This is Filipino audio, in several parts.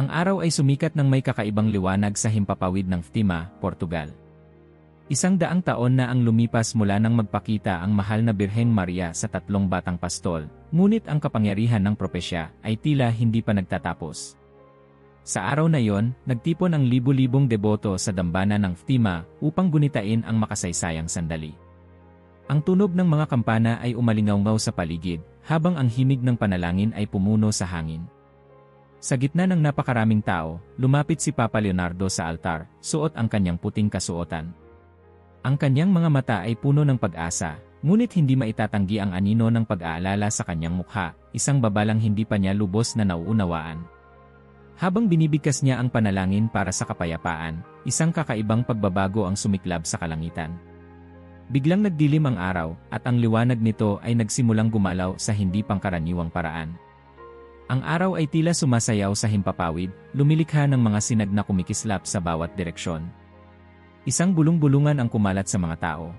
Ang araw ay sumikat ng may kakaibang liwanag sa himpapawid ng Fatima, Portugal. 100 taon na ang lumipas mula nang magpakita ang mahal na Birheng Maria sa 3 batang pastol, ngunit ang kapangyarihan ng propesya ay tila hindi pa nagtatapos. Sa araw na iyon, nagtipon ang libu-libong deboto sa dambana ng Fatima upang gunitain ang makasaysayang sandali. Ang tunog ng mga kampana ay umalingaw-ngaw sa paligid, habang ang himig ng panalangin ay pumuno sa hangin. Sa gitna ng napakaraming tao, lumapit si Papa Leonardo sa altar, suot ang kanyang puting kasuotan. Ang kanyang mga mata ay puno ng pag-asa, ngunit hindi maitatanggi ang anino ng pag-aalala sa kanyang mukha, isang babalang hindi pa niya lubos na nauunawaan. Habang binibigkas niya ang panalangin para sa kapayapaan, isang kakaibang pagbabago ang sumiklab sa kalangitan. Biglang nagdilim ang araw, at ang liwanag nito ay nagsimulang gumalaw sa hindi pangkaraniwang paraan. Ang araw ay tila sumasayaw sa himpapawid, lumilikha ng mga sinag na kumikislap sa bawat direksyon. Isang bulong-bulungan ang kumalat sa mga tao.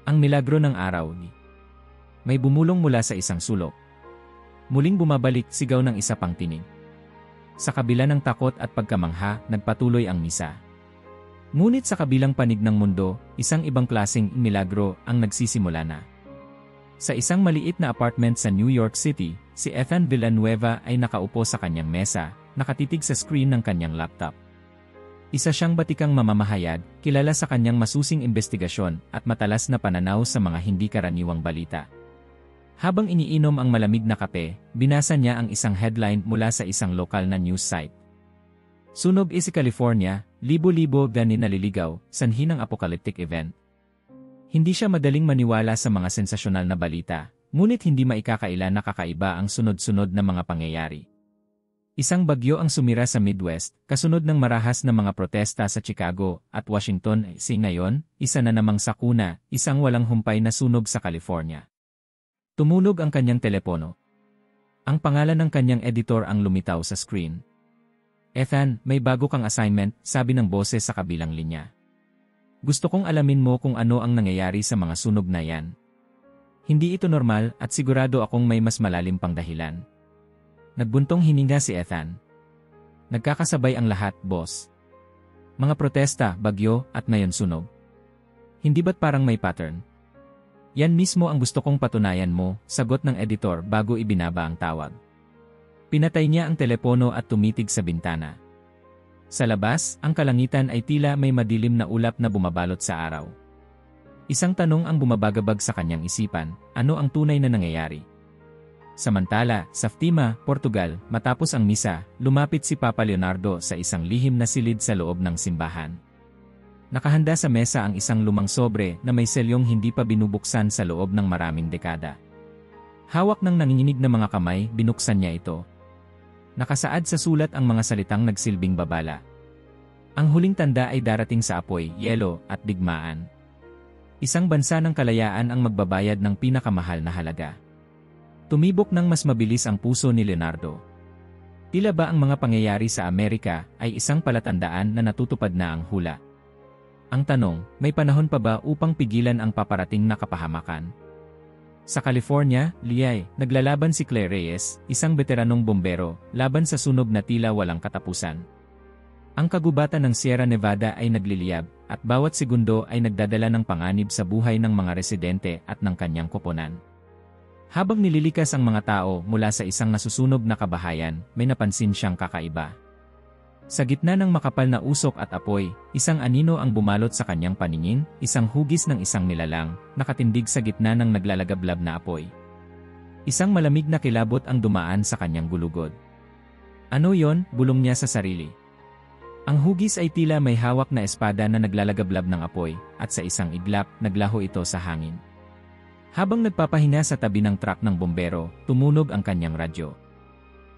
Ang milagro ng araw. May bumulong mula sa isang sulok. Muling bumabalik, sigaw ng isa pang tinig. Sa kabila ng takot at pagkamangha, nagpatuloy ang misa. Ngunit sa kabilang panig ng mundo, isang ibang klaseng milagro ang nagsisimula na. Sa isang maliit na apartment sa New York City, si Ethan Villanueva ay nakaupo sa kanyang mesa, nakatitig sa screen ng kanyang laptop. Isa siyang batikang mamamahayag, kilala sa kanyang masusing investigasyon at matalas na pananaw sa mga hindi karaniwang balita. Habang iniinom ang malamig na kape, binasa niya ang isang headline mula sa isang lokal na news site. Sunog sa California, libo-libo ganin naliligaw, sanhi ng apocalyptic event. Hindi siya madaling maniwala sa mga sensasyonal na balita, ngunit hindi maikakaila na kakaiba ang sunod-sunod na mga pangyayari. Isang bagyo ang sumira sa Midwest, kasunod ng marahas na mga protesta sa Chicago at Washington. Ngayon, isa na namang sakuna, isang walang humpay na sunog sa California. Tumunog ang kanyang telepono. Ang pangalan ng kanyang editor ang lumitaw sa screen. Ethan, may bago kang assignment, sabi ng boses sa kabilang linya. Gusto kong alamin mo kung ano ang nangyayari sa mga sunog na yan. Hindi ito normal at sigurado akong may mas malalim pang dahilan. Nagbuntong hininga si Ethan. Nagkakasabay ang lahat, boss. Mga protesta, bagyo, at ngayon sunog. Hindi ba't parang may pattern? Yan mismo ang gusto kong patunayan mo, sagot ng editor bago ibinaba ang tawag. Pinatay niya ang telepono at tumitig sa bintana. Sa labas, ang kalangitan ay tila may madilim na ulap na bumabalot sa araw. Isang tanong ang bumabagabag sa kanyang isipan, ano ang tunay na nangyayari? Samantala, sa Fatima, Portugal, matapos ang misa, lumapit si Papa Leonardo sa isang lihim na silid sa loob ng simbahan. Nakahanda sa mesa ang isang lumang sobre na may selyong hindi pa binubuksan sa loob ng maraming dekada. Hawak ng nanginginig na mga kamay, binuksan niya ito. Nakasaad sa sulat ang mga salitang nagsilbing babala. Ang huling tanda ay darating sa apoy, yelo, at digmaan. Isang bansa ng kalayaan ang magbabayad ng pinakamahal na halaga. Tumibok ng mas mabilis ang puso ni Leonardo. Tila ba ang mga pangyayari sa Amerika ay isang palatandaan na natutupad na ang hula? Ang tanong, may panahon pa ba upang pigilan ang paparating na kapahamakan? Sa California, naglalaban si Claire Reyes, isang veteranong bombero, laban sa sunog na tila walang katapusan. Ang kagubatan ng Sierra Nevada ay nagliliyab, at bawat segundo ay nagdadala ng panganib sa buhay ng mga residente at ng kanyang koponan. Habang nililikas ang mga tao mula sa isang nasusunog na kabahayan, may napansin siyang kakaiba. Sa gitna ng makapal na usok at apoy, isang anino ang bumalot sa kanyang paningin, isang hugis ng isang nilalang, nakatindig sa gitna ng naglalagablab na apoy. Isang malamig na kilabot ang dumaan sa kanyang gulugod. Ano yon? Bulong niya sa sarili. Ang hugis ay tila may hawak na espada na naglalagablab ng apoy, at sa isang iglap, naglaho ito sa hangin. Habang nagpapahinga sa tabi ng truck ng bombero, tumunog ang kanyang radyo.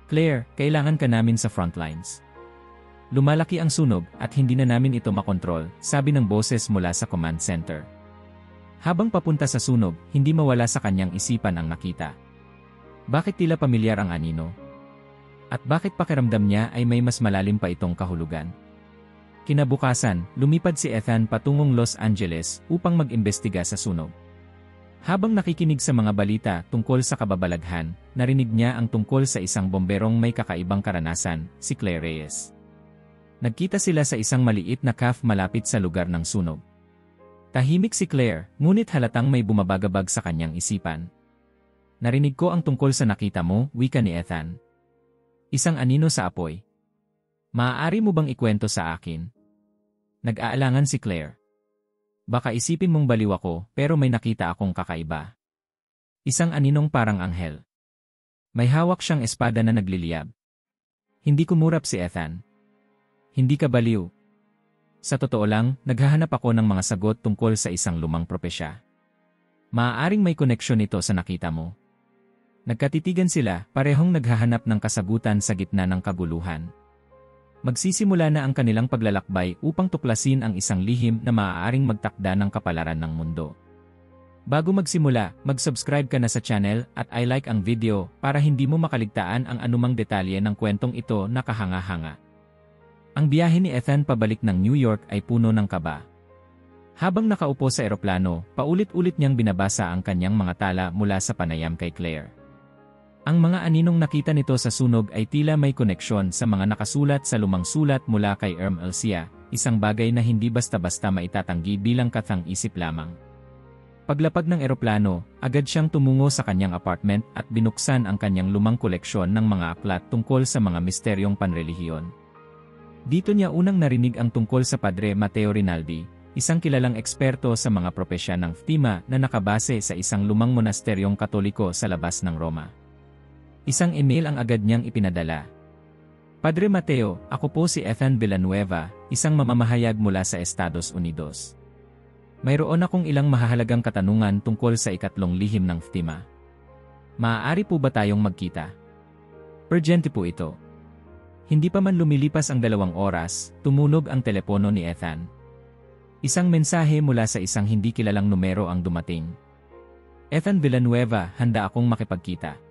Claire, kailangan ka namin sa frontlines. Lumalaki ang sunog at hindi na namin ito makontrol, sabi ng boses mula sa command center. Habang papunta sa sunog, hindi mawala sa kanyang isipan ang nakita. Bakit tila pamilyar ang anino? At bakit pakiramdam niya ay may mas malalim pa itong kahulugan? Kinabukasan, lumipad si Ethan patungong Los Angeles upang mag-imbestiga sa sunog. Habang nakikinig sa mga balita tungkol sa kababalaghan, narinig niya ang tungkol sa isang bomberong may kakaibang karanasan, si Claire Reyes. Nagkita sila sa isang maliit na cafe malapit sa lugar ng sunog. Tahimik si Claire, ngunit halatang may bumabagabag sa kanyang isipan. Narinig ko ang tungkol sa nakita mo, wika ni Ethan. Isang anino sa apoy. Maaari mo bang ikwento sa akin? Nag-aalangan si Claire. Baka isipin mong baliw ako, pero may nakita akong kakaiba. Isang aninong parang anghel. May hawak siyang espada na nagliliyab. Hindi kumurap si Ethan. Hindi ka baliw. Sa totoo lang, naghahanap ako ng mga sagot tungkol sa isang lumang propesya. Maaaring may koneksyon ito sa nakita mo. Nagkatitigan sila, parehong naghahanap ng kasagutan sa gitna ng kaguluhan. Magsisimula na ang kanilang paglalakbay upang tuklasin ang isang lihim na maaaring magtakda ng kapalaran ng mundo. Bago magsimula, mag-subscribe ka na sa channel at i-like ang video para hindi mo makaligtaan ang anumang detalye ng kwentong ito na kahanga-hanga. Ang biyahe ni Ethan pabalik ng New York ay puno ng kaba. Habang nakaupo sa eroplano, paulit-ulit niyang binabasa ang kanyang mga tala mula sa panayam kay Claire. Ang mga aninong nakita nito sa sunog ay tila may koneksyon sa mga nakasulat sa lumang sulat mula kay Erm Elsia, isang bagay na hindi basta-basta maitatanggi bilang kathang-isip lamang. Paglapag ng eroplano, agad siyang tumungo sa kanyang apartment at binuksan ang kanyang lumang koleksyon ng mga aklat tungkol sa mga misteryong panrelihiyon. Dito niya unang narinig ang tungkol sa Padre Mateo Rinaldi, isang kilalang eksperto sa mga propesya ng Fatima na nakabase sa isang lumang monasteryong Katoliko sa labas ng Roma. Isang email ang agad niyang ipinadala. Padre Mateo, ako po si Ethan Villanueva, isang mamamahayag mula sa Estados Unidos. Mayroon akong ilang mahahalagang katanungan tungkol sa ikatlong lihim ng Fatima. Maaari po ba tayong magkita? Urgente po ito. Hindi pa man lumilipas ang 2 oras, tumunog ang telepono ni Ethan. Isang mensahe mula sa isang hindi kilalang numero ang dumating. Ethan Villanueva, handa akong makipagkita.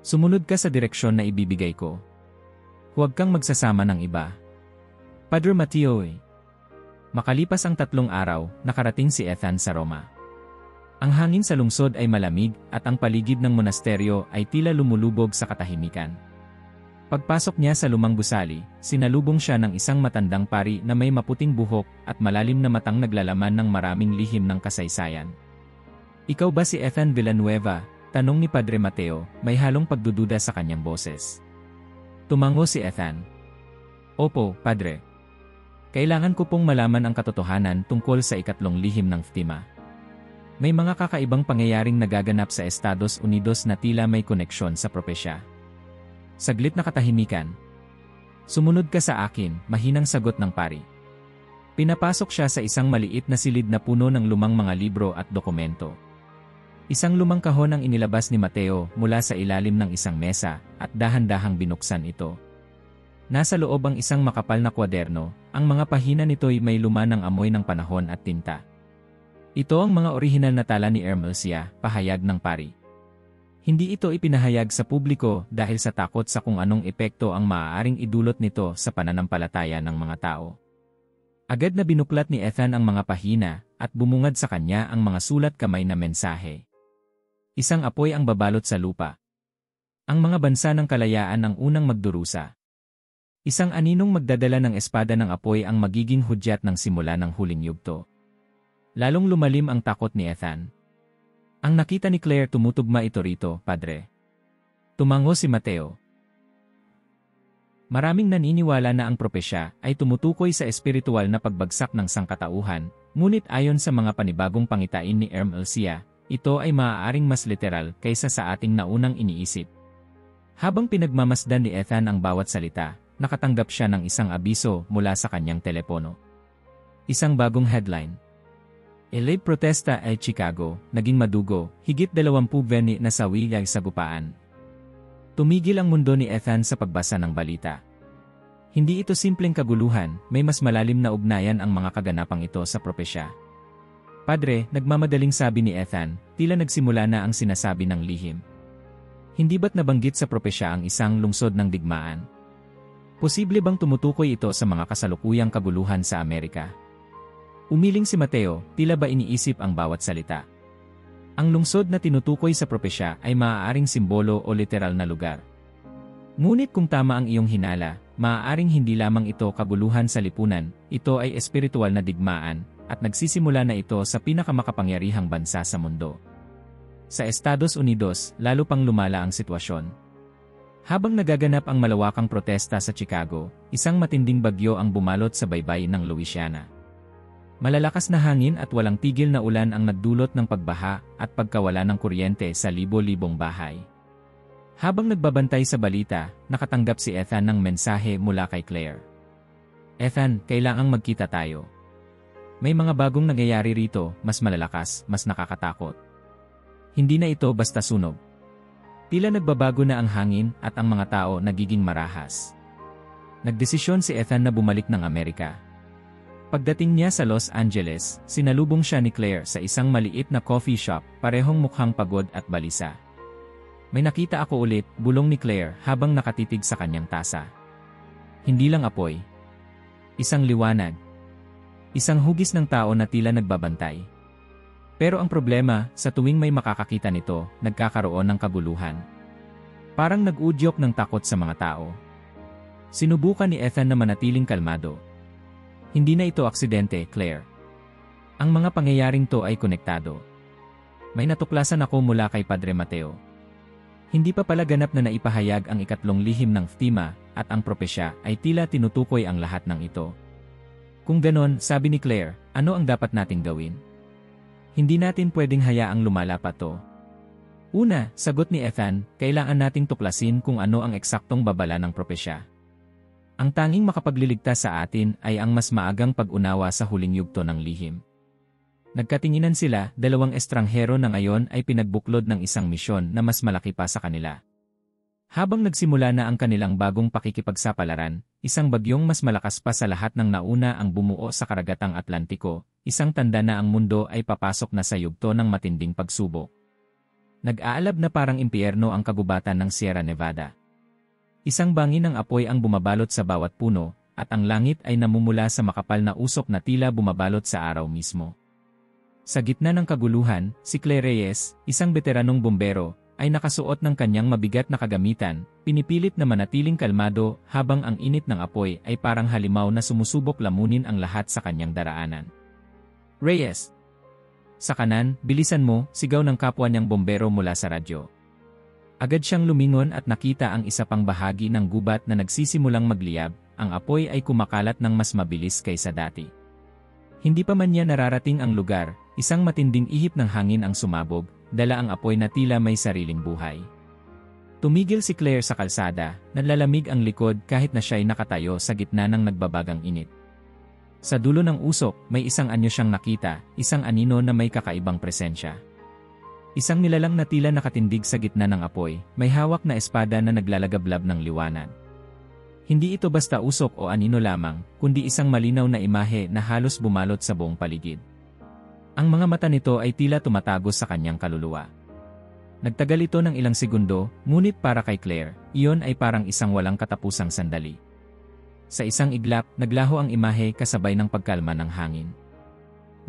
Sumunod ka sa direksyon na ibibigay ko. Huwag kang magsasama ng iba. Padre Mateo. Makalipas ang 3 araw, nakarating si Ethan sa Roma. Ang hangin sa lungsod ay malamig at ang paligid ng monasteryo ay tila lumulubog sa katahimikan. Pagpasok niya sa lumang gusali, sinalubong siya ng isang matandang pari na may maputing buhok at malalim na matang naglalaman ng maraming lihim ng kasaysayan. Ikaw ba si Ethan Villanueva? Tanong ni Padre Mateo, may halong pagdududa sa kanyang boses. Tumango si Ethan. Opo, Padre. Kailangan ko pong malaman ang katotohanan tungkol sa ikatlong lihim ng Fatima. May mga kakaibang pangyayaring nagaganap sa Estados Unidos na tila may koneksyon sa propesya. Saglit na katahimikan. Sumunod ka sa akin, mahinang sagot ng pari. Pinapasok siya sa isang maliit na silid na puno ng lumang mga libro at dokumento. Isang lumang kahon ang inilabas ni Mateo mula sa ilalim ng isang mesa at dahan-dahang binuksan ito. Nasa loob ang isang makapal na kwaderno, ang mga pahina nito'y may luma ng amoy ng panahon at tinta. Ito ang mga orihinal na tala ni Erm Elsia, pahayag ng pari. Hindi ito ipinahayag sa publiko dahil sa takot sa kung anong epekto ang maaaring idulot nito sa pananampalataya ng mga tao. Agad na binuklat ni Ethan ang mga pahina at bumungad sa kanya ang mga sulat kamay na mensahe. Isang apoy ang babalot sa lupa. Ang mga bansa ng kalayaan ang unang magdurusa. Isang aninong magdadala ng espada ng apoy ang magiging hudyat ng simula ng huling yugto. Lalong lumalim ang takot ni Ethan. Ang nakita ni Claire tumutugma ito rito, Padre. Tumango si Mateo. Maraming naniniwala na ang propesya ay tumutukoy sa espiritual na pagbagsak ng sangkatauhan, ngunit ayon sa mga panibagong pangitain ni Erm Elsia, ito ay maaaring mas literal kaysa sa ating naunang iniisip. Habang pinagmamasdan ni Ethan ang bawat salita, nakatanggap siya ng isang abiso mula sa kanyang telepono. Isang bagong headline. LA protesta ay Chicago, naging madugo, higit 20 veni na sawi ay sagupaan. Tumigil ang mundo ni Ethan sa pagbasa ng balita. Hindi ito simpleng kaguluhan, may mas malalim na ugnayan ang mga kaganapang ito sa propesya. Padre, nagmamadaling sabi ni Ethan, tila nagsimula na ang sinasabi ng lihim. Hindi ba't nabanggit sa propesya ang isang lungsod ng digmaan? Posible bang tumutukoy ito sa mga kasalukuyang kaguluhan sa Amerika? Umiling si Mateo, tila ba iniisip ang bawat salita. Ang lungsod na tinutukoy sa propesya ay maaaring simbolo o literal na lugar. Ngunit kung tama ang iyong hinala, maaaring hindi lamang ito kaguluhan sa lipunan, ito ay espiritual na digmaan, at nagsisimula na ito sa pinakamakapangyarihang bansa sa mundo. Sa Estados Unidos, lalo pang lumala ang sitwasyon. Habang nagaganap ang malawakang protesta sa Chicago, isang matinding bagyo ang bumalot sa baybayin ng Louisiana. Malalakas na hangin at walang tigil na ulan ang nagdulot ng pagbaha at pagkawala ng kuryente sa libo-libong bahay. Habang nagbabantay sa balita, nakatanggap si Ethan ng mensahe mula kay Claire. Ethan, kailangang magkita tayo. May mga bagong nangyayari rito, mas malalakas, mas nakakatakot. Hindi na ito basta sunog. Tila nagbabago na ang hangin at ang mga tao nagiging marahas. Nagdesisyon si Ethan na bumalik ng Amerika. Pagdating niya sa Los Angeles, sinalubong siya ni Claire sa isang maliit na coffee shop, parehong mukhang pagod at balisa. May nakita ako ulit, bulong ni Claire habang nakatitig sa kanyang tasa. Hindi lang apoy. Isang liwanag. Isang hugis ng tao na tila nagbabantay. Pero ang problema, sa tuwing may makakakita nito, nagkakaroon ng kaguluhan. Parang nag-udyok ng takot sa mga tao. Sinubukan ni Ethan na manatiling kalmado. Hindi na ito aksidente, Claire. Ang mga pangyayaring to ay konektado. May natuklasan ako mula kay Padre Mateo. Hindi pa pala ganap na naipahayag ang ikatlong lihim ng Fatima at ang propesya ay tila tinutukoy ang lahat ng ito. Kung ganon, sabi ni Claire, ano ang dapat nating gawin? Hindi natin pwedeng hayaang lumala pa to. Una, sagot ni Ethan, kailangan nating tuklasin kung ano ang eksaktong babala ng propesya. Ang tanging makapagliligtas sa atin ay ang mas maagang pag-unawa sa huling yugto ng lihim. Nagkatinginan sila, dalawang estranghero na ngayon ay pinagbuklod ng isang misyon na mas malaki pa sa kanila. Habang nagsimula na ang kanilang bagong pakikipagsapalaran, isang bagyong mas malakas pa sa lahat ng nauna ang bumuo sa karagatang Atlantiko, isang tanda na ang mundo ay papasok na sa yugto ng matinding pagsubok. Nag-aalab na parang impyerno ang kagubatan ng Sierra Nevada. Isang bangin ng apoy ang bumabalot sa bawat puno, at ang langit ay namumula sa makapal na usok na tila bumabalot sa araw mismo. Sa gitna ng kaguluhan, si Claire Reyes, isang veteranong bombero, ay nakasuot ng kanyang mabigat na kagamitan, pinipilit na manatiling kalmado habang ang init ng apoy ay parang halimaw na sumusubok lamunin ang lahat sa kanyang daraanan. Reyes! Sa kanan, bilisan mo, sigaw ng kapwa niyang bombero mula sa radyo. Agad siyang lumingon at nakita ang isa pang bahagi ng gubat na nagsisimulang magliyab, ang apoy ay kumakalat ng mas mabilis kaysa dati. Hindi pa man niya nararating ang lugar, isang matinding ihip ng hangin ang sumabog, dala ang apoy na tila may sariling buhay. Tumigil si Claire sa kalsada, nanlalamig ang likod kahit na siya'y nakatayo sa gitna ng nagbabagang init. Sa dulo ng usok, may isang anyo siyang nakita, isang anino na may kakaibang presensya. Isang nilalang na tila nakatindig sa gitna ng apoy, may hawak na espada na naglalagablab ng liwanag. Hindi ito basta usok o anino lamang, kundi isang malinaw na imahe na halos bumalot sa buong paligid. Ang mga mata nito ay tila tumatagos sa kanyang kaluluwa. Nagtagal ito ng ilang segundo, ngunit para kay Claire, iyon ay parang isang walang katapusang sandali. Sa isang iglap, naglaho ang imahe kasabay ng pagkalma ng hangin.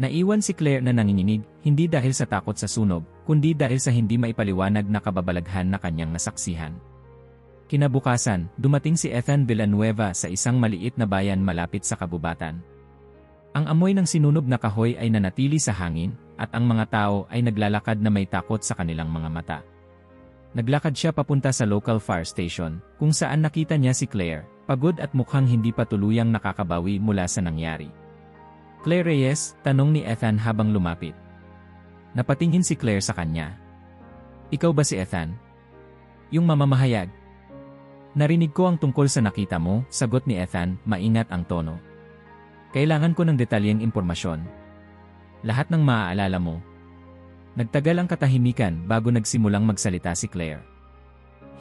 Naiwan si Claire na nanginginig, hindi dahil sa takot sa sunog, kundi dahil sa hindi maipaliwanag na kababalaghan na kanyang nasaksihan. Kinabukasan, dumating si Ethan Villanueva sa isang maliit na bayan malapit sa kabubatan. Ang amoy ng sinunog na kahoy ay nanatili sa hangin, at ang mga tao ay naglalakad na may takot sa kanilang mga mata. Naglakad siya papunta sa local fire station, kung saan nakita niya si Claire, pagod at mukhang hindi pa tuluyang nakakabawi mula sa nangyari. Claire Reyes, tanong ni Ethan habang lumapit. Napatingin si Claire sa kanya. Ikaw ba si Ethan? Yung mamamahayag. Narinig ko ang tungkol sa nakita mo, sagot ni Ethan, maingat ang tono. Kailangan ko ng detalyeng impormasyon. Lahat ng maaalala mo. Nagtagal ang katahimikan bago nagsimulang magsalita si Claire.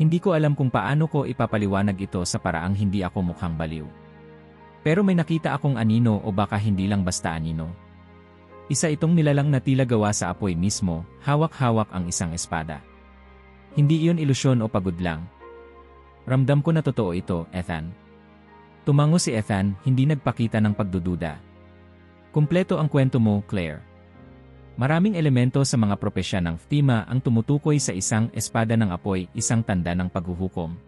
Hindi ko alam kung paano ko ipapaliwanag ito sa paraang hindi ako mukhang baliw. Pero may nakita akong anino o baka hindi lang basta anino. Isa itong nilalang na tila gawa sa apoy mismo, hawak-hawak ang isang espada. Hindi iyon ilusyon o pagod lang. Ramdam ko na totoo ito, Ethan. Tumango si Ethan, hindi nagpakita ng pagdududa. Kumpleto ang kwento mo, Claire. Maraming elemento sa mga propesya ng FEMA ang tumutukoy sa isang espada ng apoy, isang tanda ng paghuhukom.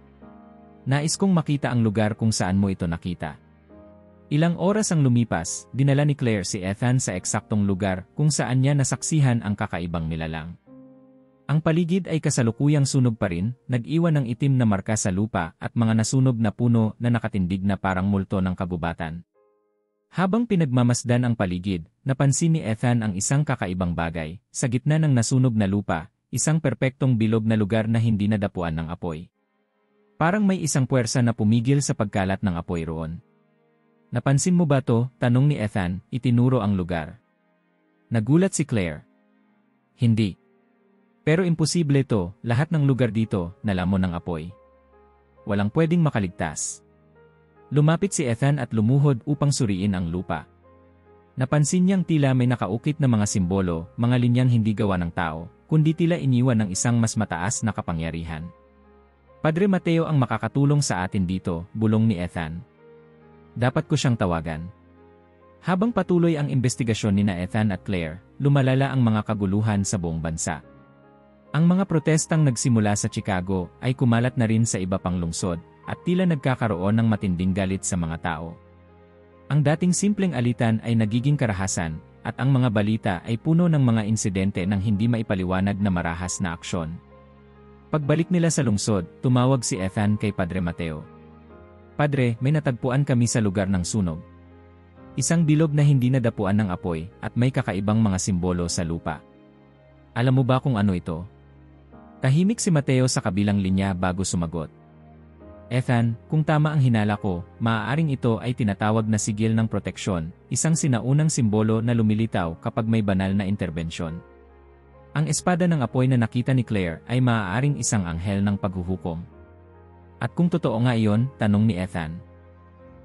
Nais kong makita ang lugar kung saan mo ito nakita. Ilang oras ang lumipas, dinala ni Claire si Ethan sa eksaktong lugar kung saan niya nasaksihan ang kakaibang nilalang. Ang paligid ay kasalukuyang sunog pa rin, nag-iwan ng itim na marka sa lupa at mga nasunog na puno na nakatindig na parang multo ng kagubatan. Habang pinagmamasdan ang paligid, napansin ni Ethan ang isang kakaibang bagay. Sa gitna ng nasunog na lupa, isang perpektong bilog na lugar na hindi nadapuan ng apoy. Parang may isang puwersa na pumigil sa pagkalat ng apoy roon. Napansin mo ba to? Tanong ni Ethan, itinuro ang lugar. Nagulat si Claire. Hindi. Pero imposible to, lahat ng lugar dito, nalamon ng apoy. Walang pwedeng makaligtas. Lumapit si Ethan at lumuhod upang suriin ang lupa. Napansin niyang tila may nakaukit na mga simbolo, mga linyang hindi gawa ng tao, kundi tila iniwan ng isang mas mataas na kapangyarihan. Padre Mateo ang makakatulong sa atin dito, bulong ni Ethan. Dapat ko siyang tawagan. Habang patuloy ang investigasyon ni Ethan at Claire, lumalala ang mga kaguluhan sa buong bansa. Ang mga protestang nagsimula sa Chicago ay kumalat na rin sa iba pang lungsod, at tila nagkakaroon ng matinding galit sa mga tao. Ang dating simpleng alitan ay nagiging karahasan, at ang mga balita ay puno ng mga insidente ng hindi maipaliwanag na marahas na aksyon. Pagbalik nila sa lungsod, tumawag si Ethan kay Padre Mateo. Padre, may natagpuan kami sa lugar ng sunog. Isang bilog na hindi nadapuan ng apoy, at may kakaibang mga simbolo sa lupa. Alam mo ba kung ano ito? Tahimik si Mateo sa kabilang linya bago sumagot. Ethan, kung tama ang hinala ko, maaaring ito ay tinatawag na sigil ng proteksyon, isang sinaunang simbolo na lumilitaw kapag may banal na interbensyon. Ang espada ng apoy na nakita ni Claire ay maaaring isang anghel ng paghuhukom. At kung totoo nga iyon, tanong ni Ethan.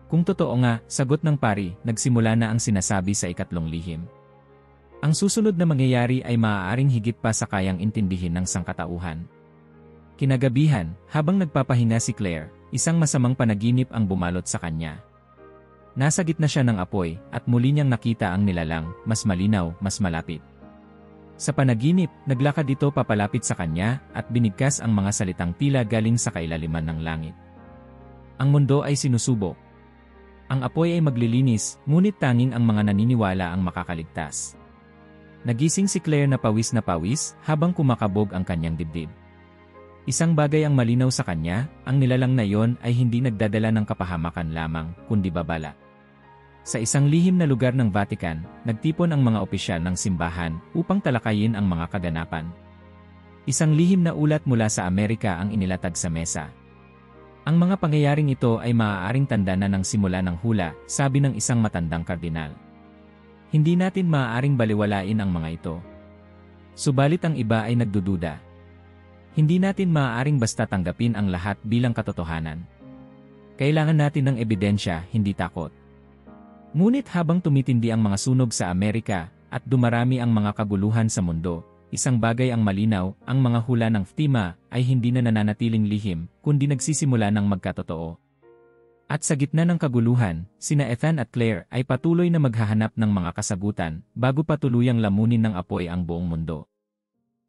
Kung totoo nga, sagot ng pari, nagsimula na ang sinasabi sa ikatlong lihim. Ang susunod na mangyayari ay maaaring higit pa sa kayang intindihin ng sangkatauhan. Kinagabihan, habang nagpapahinga si Claire, isang masamang panaginip ang bumalot sa kanya. Nasa gitna siya ng apoy, at muli niyang nakita ang nilalang, mas malinaw, mas malapit. Sa panaginip, naglakad ito papalapit sa kanya, at binigkas ang mga salitang tila galing sa kailaliman ng langit. Ang mundo ay sinusubok. Ang apoy ay maglilinis, ngunit tanging ang mga naniniwala ang makakaligtas. Nagising si Claire na pawis habang kumakabog ang kanyang dibdib. Isang bagay ang malinaw sa kanya, ang nilalang na iyon ay hindi nagdadala ng kapahamakan lamang, kundi babala. Sa isang lihim na lugar ng Vatican, nagtipon ang mga opisyal ng simbahan upang talakayin ang mga kaganapan. Isang lihim na ulat mula sa Amerika ang inilatag sa mesa. Ang mga pangyayaring ito ay maaaring tanda na ng simula ng hula, sabi ng isang matandang kardinal. Hindi natin maaaring baliwalain ang mga ito. Subalit ang iba ay nagdududa. Hindi natin maaaring basta tanggapin ang lahat bilang katotohanan. Kailangan natin ng ebidensya, hindi takot. Ngunit habang tumitindi ang mga sunog sa Amerika at dumarami ang mga kaguluhan sa mundo, isang bagay ang malinaw, ang mga hula ng FEMA ay hindi na nananatiling lihim, kundi nagsisimula ng magkatotoo. At sa gitna ng kaguluhan, sina Ethan at Claire ay patuloy na maghahanap ng mga kasagutan bago patuluyang lamunin ng apoy ang buong mundo.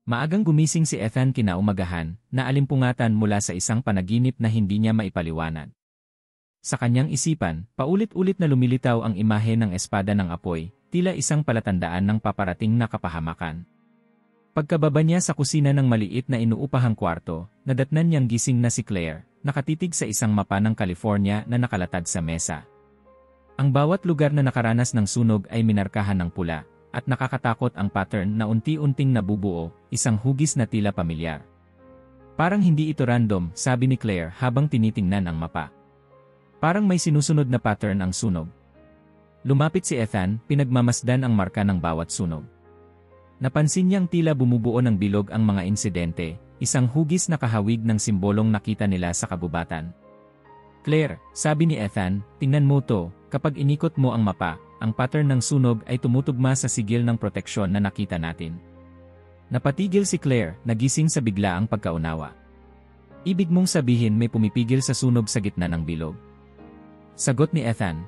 Maagang gumising si Ethan kinaumagahan, na alimpungatan mula sa isang panaginip na hindi niya maipaliwanag. Sa kanyang isipan, paulit-ulit na lumilitaw ang imahe ng espada ng apoy, tila isang palatandaan ng paparating na kapahamakan. Pagkababa niya sa kusina ng maliit na inuupahang kwarto, nadatnan niyang gising na si Claire, nakatitig sa isang mapa ng California na nakalatag sa mesa. Ang bawat lugar na nakaranas ng sunog ay minarkahan ng pula, at nakakatakot ang pattern na unti-unting nabubuo, isang hugis na tila pamilyar. Parang hindi ito random, sabi ni Claire habang tinitingnan ang mapa. Parang may sinusunod na pattern ang sunog. Lumapit si Ethan, pinagmamasdan ang marka ng bawat sunog. Napansin niyang tila bumubuo ng bilog ang mga insidente, isang hugis na kahawig ng simbolong nakita nila sa kabubatan. Claire, sabi ni Ethan, tingnan mo to, kapag inikot mo ang mapa, ang pattern ng sunog ay tumutugma sa sigil ng proteksyon na nakita natin. Napatigil si Claire, nagising sa biglaang pagkaunawa. Ibig mong sabihin may pumipigil sa sunog sa gitna ng bilog? Sagot ni Ethan.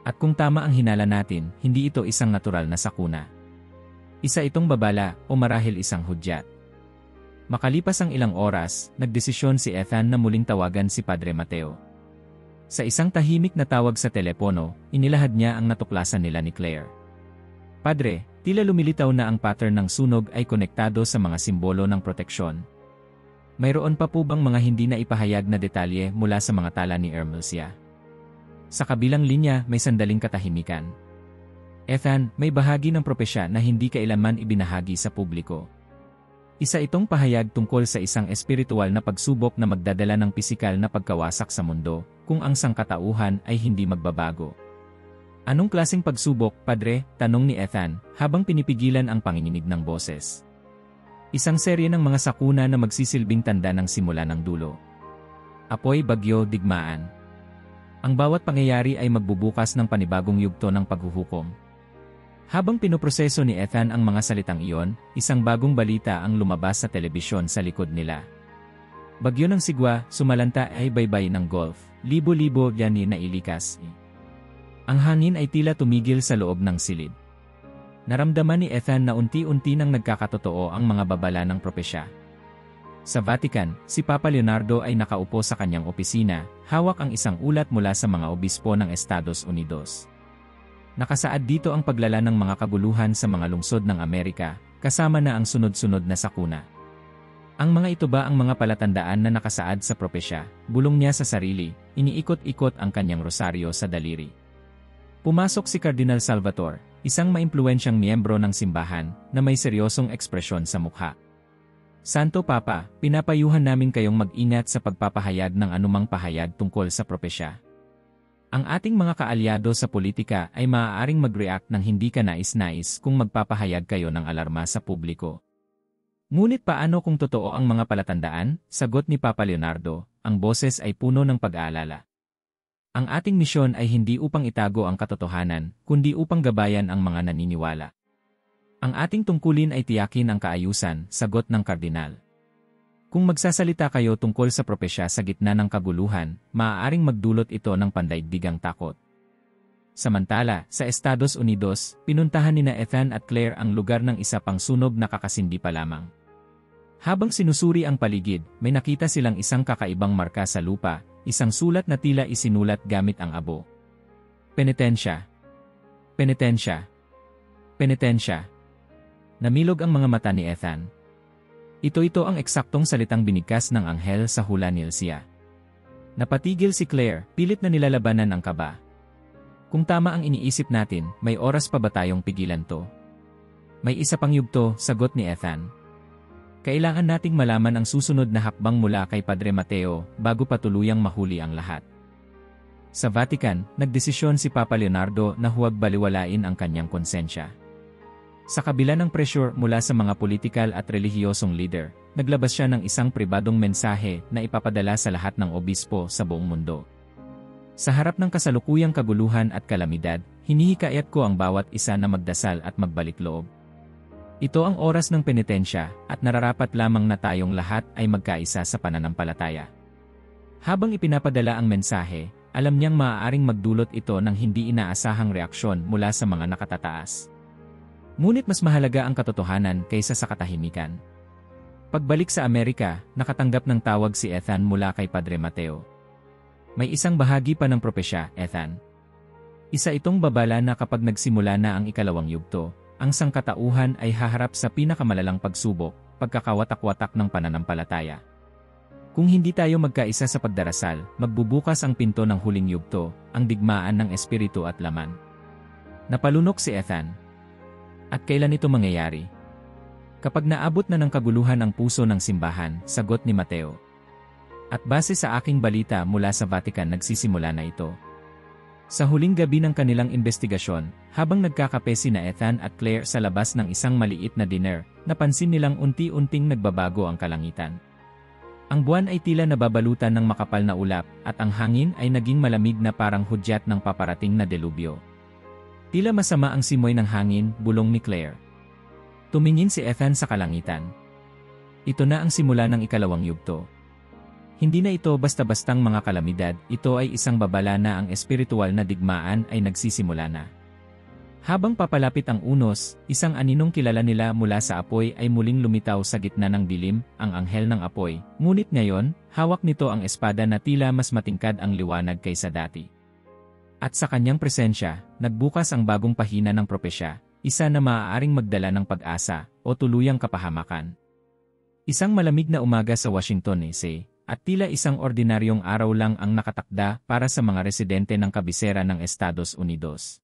At kung tama ang hinala natin, hindi ito isang natural na sakuna. Isa itong babala o marahil isang hudyat. Makalipas ang ilang oras, nagdesisyon si Ethan na muling tawagan si Padre Mateo. Sa isang tahimik na tawag sa telepono, inilahad niya ang natuklasan nila ni Claire. Padre, tila lumilitaw na ang pattern ng sunog ay konektado sa mga simbolo ng proteksyon. Mayroon pa po bang mga hindi na ipahayag na detalye mula sa mga tala ni Ermelsia? Sa kabilang linya, may sandaling katahimikan. Ethan, may bahagi ng propesya na hindi kailanman ibinahagi sa publiko. Isa itong pahayag tungkol sa isang espiritual na pagsubok na magdadala ng pisikal na pagkawasak sa mundo, kung ang sangkatauhan ay hindi magbabago. Anong klaseng pagsubok, Padre? Tanong ni Ethan, habang pinipigilan ang panginginig ng boses. Isang serye ng mga sakuna na magsisilbing tanda ng simula ng dulo. Apoy, bagyo, digmaan. Ang bawat pangyayari ay magbubukas ng panibagong yugto ng paghuhukom. Habang pinoproseso ni Ethan ang mga salitang iyon, isang bagong balita ang lumabas sa telebisyon sa likod nila. Bagyo ng Sigwa, sumalanta ay baybay ng Gulf, libo-libo yan na ilikas. Ang hangin ay tila tumigil sa loob ng silid. Naramdaman ni Ethan na unti-unti nang nagkakatotoo ang mga babala ng propesya. Sa Vatican, si Papa Leonardo ay nakaupo sa kanyang opisina, hawak ang isang ulat mula sa mga obispo ng Estados Unidos. Nakasaad dito ang paglala ng mga kaguluhan sa mga lungsod ng Amerika, kasama na ang sunod-sunod na sakuna. Ang mga ito ba ang mga palatandaan na nakasaad sa propesya? Bulong niya sa sarili, iniikot-ikot ang kanyang rosaryo sa daliri. Pumasok si Cardinal Salvatore, isang maimpluwensyang miyembro ng simbahan, na may seryosong ekspresyon sa mukha. Santo Papa, pinapayuhan namin kayong mag-ingat sa pagpapahayag ng anumang pahayag tungkol sa propesya. Ang ating mga kaalyado sa politika ay maaaring mag-react ng hindi kanais-nais kung magpapahayag kayo ng alarma sa publiko. Ngunit paano kung totoo ang mga palatandaan? Sagot ni Papa Leonardo, ang boses ay puno ng pag-aalala. Ang ating misyon ay hindi upang itago ang katotohanan, kundi upang gabayan ang mga naniniwala. Ang ating tungkulin ay tiyakin ang kaayusan, sagot ng kardinal. Kung magsasalita kayo tungkol sa propesya sa gitna ng kaguluhan, maaaring magdulot ito ng pandaigdigang takot. Samantala, sa Estados Unidos, pinuntahan nina Ethan at Claire ang lugar ng isa pang sunog na kakasindi pa lamang. Habang sinusuri ang paligid, may nakita silang isang kakaibang marka sa lupa, isang sulat na tila isinulat gamit ang abo. Penitensya. Penitensya. Penitensya. Namilog ang mga mata ni Ethan. Ito ang eksaktong salitang binigkas ng anghel sa hula ni Elsia. Napatigil si Claire, pilit na nilalabanan ang kaba. Kung tama ang iniisip natin, may oras pa ba tayong pigilan to? May isa pang yugto, sagot ni Ethan. Kailangan nating malaman ang susunod na hakbang mula kay Padre Mateo bago pa tuluyang mahuli ang lahat. Sa Vatican, nagdesisyon si Papa Leonardo na huwag baliwalain ang kanyang konsensya. Sa kabila ng pressure mula sa mga politikal at relihiyosong leader, naglabas siya ng isang pribadong mensahe na ipapadala sa lahat ng obispo sa buong mundo. Sa harap ng kasalukuyang kaguluhan at kalamidad, hinihikayat ko ang bawat isa na magdasal at magbalik loob. Ito ang oras ng penitensya at nararapat lamang na tayong lahat ay magkaisa sa pananampalataya. Habang ipinapadala ang mensahe, alam niyang maaaring magdulot ito ng hindi inaasahang reaksyon mula sa mga nakatataas. Ngunit mas mahalaga ang katotohanan kaysa sa katahimikan. Pagbalik sa Amerika, nakatanggap ng tawag si Ethan mula kay Padre Mateo. May isang bahagi pa ng propesya, Ethan. Isa itong babala na kapag nagsimula na ang ikalawang yugto, ang sangkatauhan ay haharap sa pinakamalalang pagsubok, pagkakawatak-watak ng pananampalataya. Kung hindi tayo magkaisa sa pagdarasal, magbubukas ang pinto ng huling yugto, ang digmaan ng espiritu at laman. Napalunok si Ethan. At kailan ito mangyayari? Kapag naabot na ng kaguluhan ang puso ng simbahan, sagot ni Mateo. At base sa aking balita mula sa Vatican nagsisimula na ito. Sa huling gabi ng kanilang investigasyon, habang nagkakape sina Ethan at Claire sa labas ng isang maliit na dinner, napansin nilang unti-unting nagbabago ang kalangitan. Ang buwan ay tila nababalutan ng makapal na ulap at ang hangin ay naging malamig na parang hudyat ng paparating na delubyo. Tila masama ang simoy ng hangin, bulong ni Claire. Tumingin si Ethan sa kalangitan. Ito na ang simula ng ikalawang yugto. Hindi na ito basta-bastang mga kalamidad, ito ay isang babala na ang espiritual na digmaan ay nagsisimula na. Habang papalapit ang unos, isang aninong kilala nila mula sa apoy ay muling lumitaw sa gitna ng dilim, ang anghel ng apoy. Ngunit ngayon, hawak nito ang espada na tila mas matingkad ang liwanag kaysa dati. At sa kanyang presensya, nagbukas ang bagong pahina ng propesya, isa na maaaring magdala ng pag-asa o tuluyang kapahamakan. Isang malamig na umaga sa Washington, D.C., at tila isang ordinaryong araw lang ang nakatakda para sa mga residente ng kabisera ng Estados Unidos.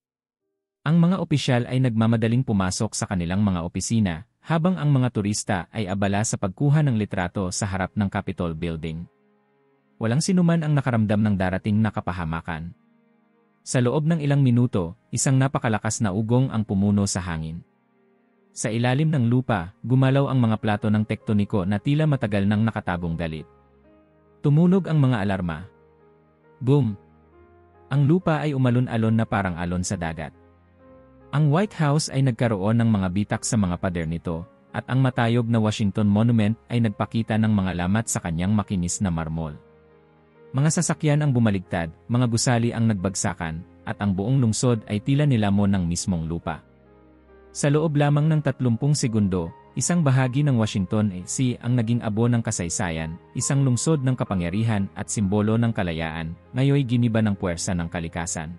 Ang mga opisyal ay nagmamadaling pumasok sa kanilang mga opisina, habang ang mga turista ay abala sa pagkuha ng litrato sa harap ng Capitol Building. Walang sinuman ang nakaramdam ng darating na kapahamakan. Sa loob ng ilang minuto, isang napakalakas na ugong ang pumuno sa hangin. Sa ilalim ng lupa, gumalaw ang mga plato ng tektoniko na tila matagal nang nakatagong galit. Tumunog ang mga alarma. Boom! Ang lupa ay umalon-alon na parang alon sa dagat. Ang White House ay nagkaroon ng mga bitak sa mga pader nito, at ang matayog na Washington Monument ay nagpakita ng mga lamat sa kanyang makinis na marmol. Mga sasakyan ang bumaligtad, mga gusali ang nagbagsakan, at ang buong lungsod ay tila nilamon ng mismong lupa. Sa loob lamang ng 30 segundo, isang bahagi ng Washington D.C. ang naging abo ng kasaysayan, isang lungsod ng kapangyarihan at simbolo ng kalayaan, ngayoy giniba ng puwersa ng kalikasan.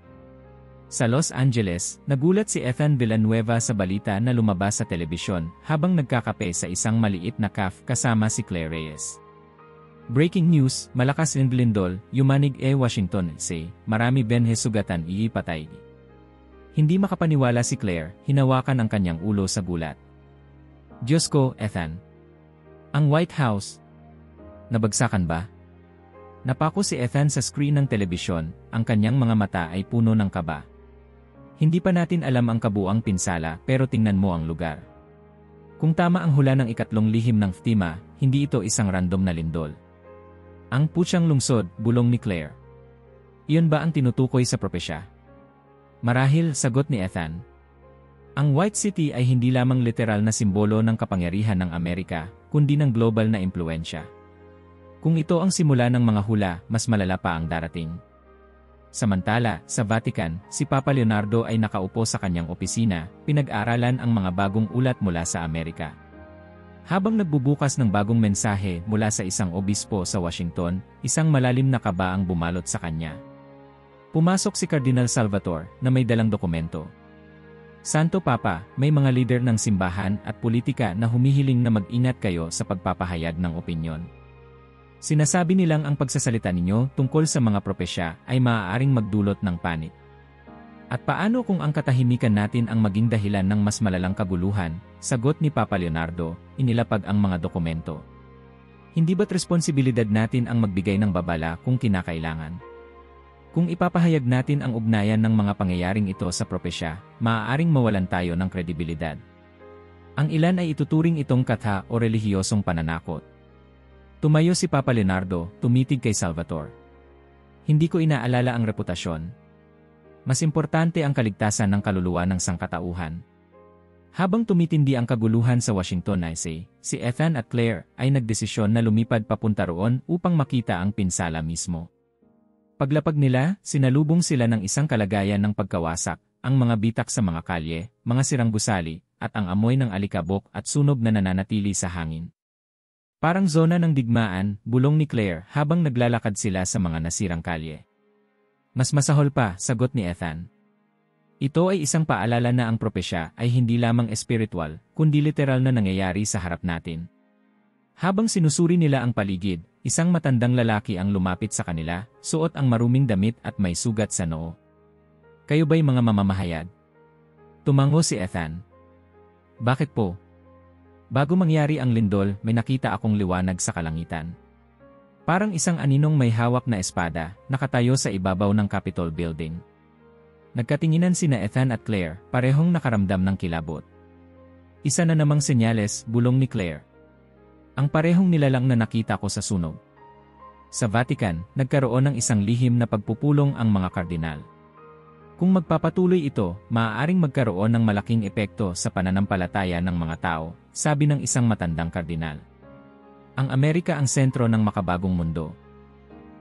Sa Los Angeles, nagulat si Ethan Villanueva sa balita na lumabas sa telebisyon habang nagkakape sa isang maliit na cafe kasama si Claire Reyes. Breaking news, malakas ang lindol, yumanig Washington D.C., marami benhe sugatan patay. Hindi makapaniwala si Claire, hinawakan ang kanyang ulo sa gulat. Diyos ko, Ethan. Ang White House. Nabagsakan ba? Napako si Ethan sa screen ng telebisyon, ang kanyang mga mata ay puno ng kaba. Hindi pa natin alam ang kabuang pinsala pero tingnan mo ang lugar. Kung tama ang hula ng ikatlong lihim ng FEMA, hindi ito isang random na lindol. Ang putyang lungsod, bulong ni Claire. Iyon ba ang tinutukoy sa propesya? Marahil, sagot ni Ethan. Ang White City ay hindi lamang literal na simbolo ng kapangyarihan ng Amerika, kundi ng global na impluensya. Kung ito ang simula ng mga hula, mas malala pa ang darating. Samantala, sa Vatican, si Papa Leonardo ay nakaupo sa kanyang opisina, pinag-aralan ang mga bagong ulat mula sa Amerika. Habang nagbubukas ng bagong mensahe mula sa isang obispo sa Washington, isang malalim na kaba ang bumalot sa kanya. Pumasok si Cardinal Salvatore na may dalang dokumento. Santo Papa, may mga lider ng simbahan at politika na humihiling na mag-ingat kayo sa pagpapahayag ng opinyon. Sinasabi nilang ang pagsasalita ninyo tungkol sa mga propesya ay maaaring magdulot ng panik. At paano kung ang katahimikan natin ang maging dahilan ng mas malalang kaguluhan? Sagot ni Papa Leonardo, inilapag ang mga dokumento. Hindi ba't responsibilidad natin ang magbigay ng babala kung kinakailangan? Kung ipapahayag natin ang ugnayan ng mga pangyayaring ito sa propesya, maaaring mawalan tayo ng kredibilidad. Ang ilan ay ituturing itong katha o relihiyosong pananakot. Tumayo si Papa Leonardo, tumitig kay Salvatore. Hindi ko inaalala ang reputasyon. Mas importante ang kaligtasan ng kaluluwa ng sangkatauhan. Habang tumitindi ang kaguluhan sa Washington D.C., si Ethan at Claire ay nagdesisyon na lumipad papunta roon upang makita ang pinsala mismo. Paglapag nila, sinalubong sila ng isang kalagayan ng pagkawasak, ang mga bitak sa mga kalye, mga sirang gusali, at ang amoy ng alikabok at sunog na nananatili sa hangin. Parang zona ng digmaan, bulong ni Claire habang naglalakad sila sa mga nasirang kalye. Mas masahol pa, sagot ni Ethan. Ito ay isang paalala na ang propesya ay hindi lamang espiritual, kundi literal na nangyayari sa harap natin. Habang sinusuri nila ang paligid, isang matandang lalaki ang lumapit sa kanila, suot ang maruming damit at may sugat sa noo. Kayo ba'y mga mamamahayag? Tumango si Ethan. Bakit po? Bago mangyari ang lindol, may nakita akong liwanag sa kalangitan. Parang isang aninong may hawak na espada, nakatayo sa ibabaw ng Capitol Building. Nagkatinginan sina Ethan at Claire, parehong nakaramdam ng kilabot. Isa na namang senyales, bulong ni Claire. Ang parehong nilalang na nakita ko sa sunog. Sa Vatican, nagkaroon ng isang lihim na pagpupulong ang mga kardinal. Kung magpapatuloy ito, maaaring magkaroon ng malaking epekto sa pananampalataya ng mga tao, sabi ng isang matandang kardinal. Ang Amerika ang sentro ng makabagong mundo.